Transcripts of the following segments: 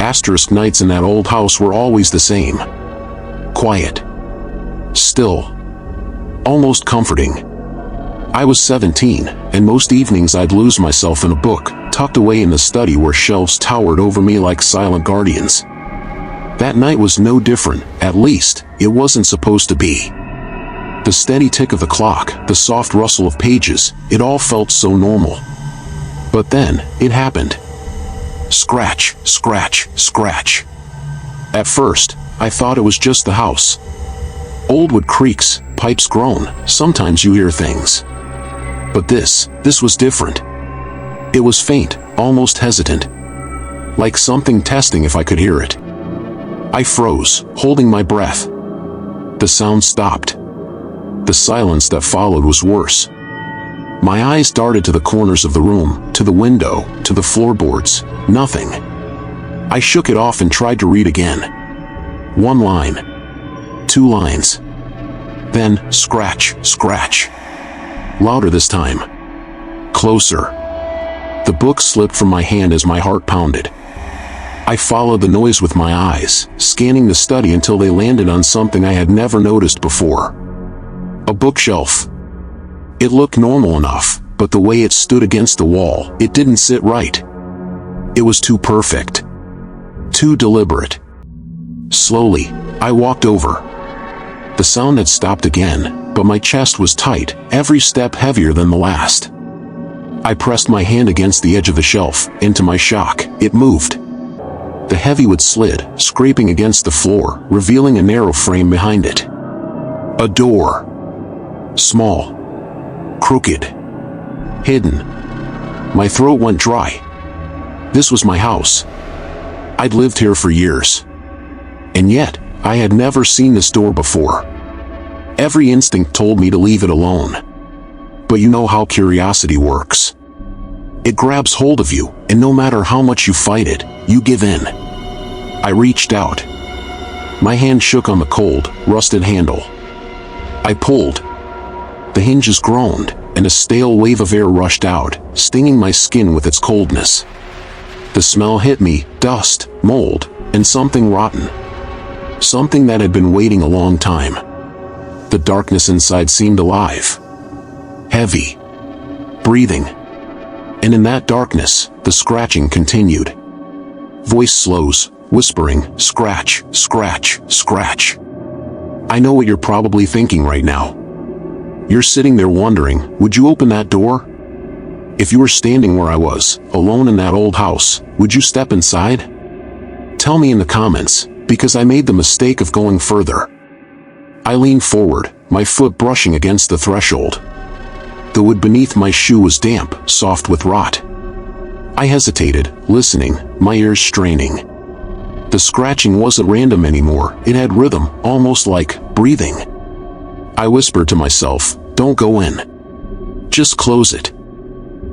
Asterisk nights in that old house were always the same. Quiet. Still. Almost comforting. I was 17, and most evenings I'd lose myself in a book, tucked away in the study where shelves towered over me like silent guardians. That night was no different, at least, it wasn't supposed to be. The steady tick of the clock, the soft rustle of pages, it all felt so normal. But then, it happened. Scratch, scratch, scratch. At first, I thought it was just the house. Old wood creaks, pipes groan, sometimes you hear things. But this was different. It was faint, almost hesitant. Like something testing if I could hear it. I froze, holding my breath. The sound stopped. The silence that followed was worse. My eyes darted to the corners of the room, to the window, to the floorboards. Nothing. I shook it off and tried to read again. 1 line. 2 lines. Then, scratch, scratch. Louder this time. Closer. The book slipped from my hand as my heart pounded. I followed the noise with my eyes, scanning the study until they landed on something I had never noticed before. A bookshelf. It looked normal enough, but the way it stood against the wall, it didn't sit right. It was too perfect. Too deliberate. Slowly, I walked over. The sound had stopped again, but my chest was tight, every step heavier than the last. I pressed my hand against the edge of the shelf, and to my shock, it moved. The heavy wood slid, scraping against the floor, revealing a narrow frame behind it. A door. Small. Crooked. Hidden. My throat went dry. This was my house. I'd lived here for years. And yet, I had never seen this door before. Every instinct told me to leave it alone. But you know how curiosity works. It grabs hold of you, and no matter how much you fight it, you give in. I reached out. My hand shook on the cold, rusted handle. I pulled. The hinges groaned, and a stale wave of air rushed out, stinging my skin with its coldness. The smell hit me, dust, mold, and something rotten. Something that had been waiting a long time. The darkness inside seemed alive. Heavy. Breathing. And in that darkness, the scratching continued. Voice slows, whispering, scratch, scratch, scratch. I know what you're probably thinking right now. You're sitting there wondering, would you open that door? If you were standing where I was, alone in that old house, would you step inside? Tell me in the comments, because I made the mistake of going further. I leaned forward, my foot brushing against the threshold. The wood beneath my shoe was damp, soft with rot. I hesitated, listening, my ears straining. The scratching wasn't random anymore, it had rhythm, almost like breathing. I whispered to myself, don't go in. Just close it.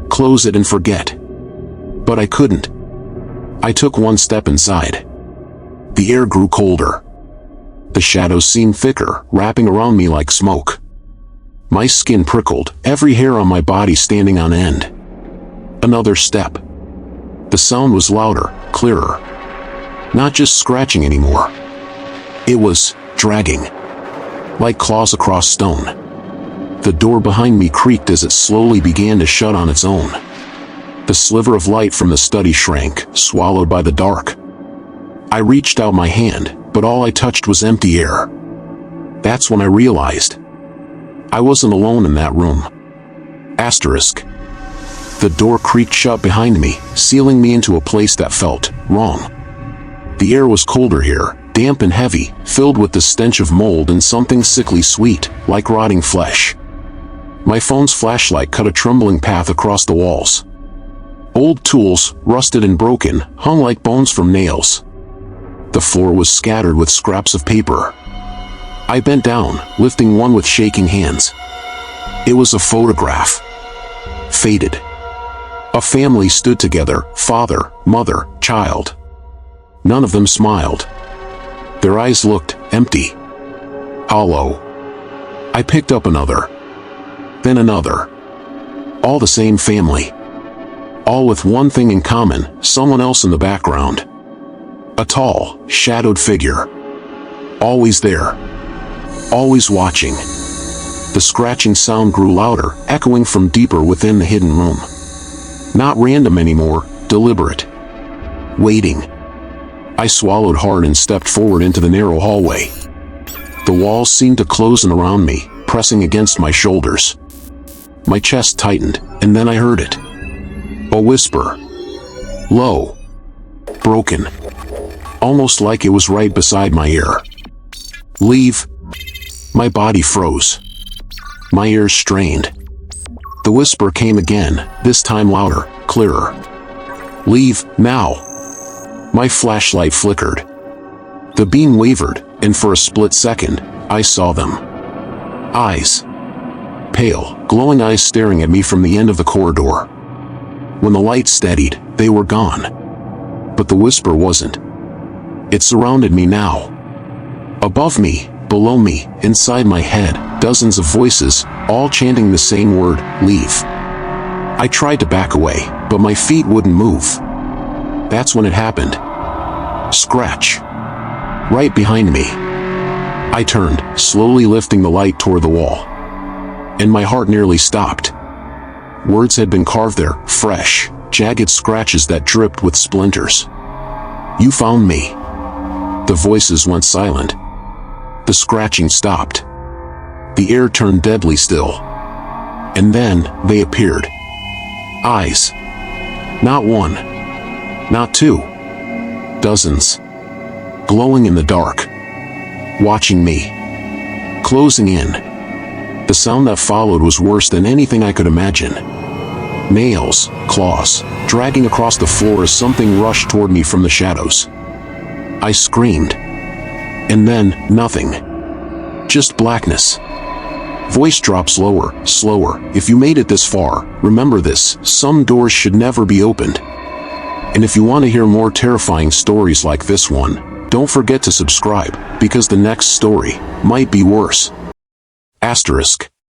Close it and forget. But I couldn't. I took one step inside. The air grew colder. The shadows seemed thicker, wrapping around me like smoke. My skin prickled, every hair on my body standing on end. Another step. The sound was louder, clearer. Not just scratching anymore. It was dragging. Like claws across stone. The door behind me creaked as it slowly began to shut on its own. The sliver of light from the study shrank, swallowed by the dark. I reached out my hand, but all I touched was empty air. That's when I realized. I wasn't alone in that room. Asterisk. The door creaked shut behind me, sealing me into a place that felt wrong. The air was colder here, damp and heavy, filled with the stench of mold and something sickly sweet, like rotting flesh. My phone's flashlight cut a trembling path across the walls. Old tools, rusted and broken, hung like bones from nails. The floor was scattered with scraps of paper. I bent down, lifting one with shaking hands. It was a photograph. Faded. A family stood together, father, mother, child. None of them smiled. Their eyes looked empty. Hollow. I picked up another. Then another. All the same family. All with one thing in common, someone else in the background. A tall, shadowed figure. Always there. Always watching. The scratching sound grew louder, echoing from deeper within the hidden room. Not random anymore, deliberate. Waiting. I swallowed hard and stepped forward into the narrow hallway. The walls seemed to close in around me, pressing against my shoulders. My chest tightened, and then I heard it. A whisper. Low. Broken. Almost like it was right beside my ear. Leave. My body froze. My ears strained. The whisper came again, this time louder, clearer. Leave, now. My flashlight flickered. The beam wavered, and for a split second, I saw them. Eyes. Pale, glowing eyes staring at me from the end of the corridor. When the light steadied, they were gone. But the whisper wasn't. It surrounded me now. Above me, below me, inside my head, dozens of voices, all chanting the same word, leave. I tried to back away, but my feet wouldn't move. That's when it happened. Scratch. Right behind me. I turned, slowly lifting the light toward the wall. And my heart nearly stopped. Words had been carved there, fresh, jagged scratches that dripped with splinters. You found me. The voices went silent. The scratching stopped. The air turned deadly still. And then, they appeared. Eyes. Not one. Not two. Dozens. Glowing in the dark. Watching me. Closing in. The sound that followed was worse than anything I could imagine. Nails, claws, dragging across the floor as something rushed toward me from the shadows. I screamed. And then, nothing. Just blackness. Voice drops lower, slower. If you made it this far, remember this: some doors should never be opened. And if you want to hear more terrifying stories like this one, don't forget to subscribe, because the next story might be worse. Asterisk.